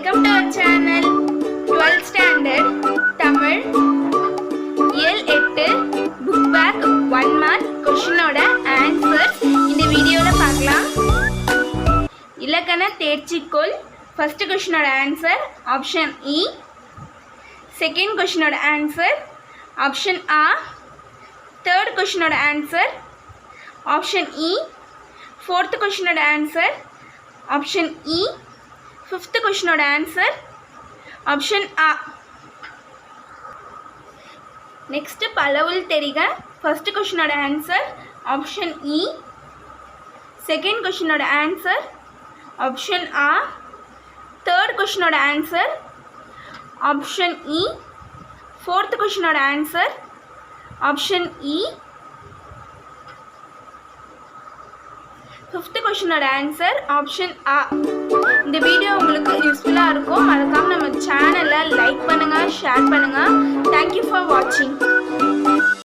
Welcome to our channel. 12th standard Tamil இயல் 8 book back 1 mark question ஓட answers இந்த வீடியோல பார்க்கலாம். இலக்கண தேர்ச்சிக்கோள் first question ஓட answer option E, second question ஓட answer option A, third question ஓட answer option E, fourth question ஓட answer option E, fifth question ஓட answer option A. next பலவுள் தெரிக first question ஓட answer option E, second question ஓட answer option A, third question ஓட answer option E, fourth question ஓட answer option E, fifth question ஓட answer option A. இந்த video உங்களுக்கு யூஸ்ஃபுல்லா இருக்கும். மறக்காம நம்ம சேனலை லைக் பண்ணுங்க, ஷேர் பண்ணுங்க. Thank you for watching.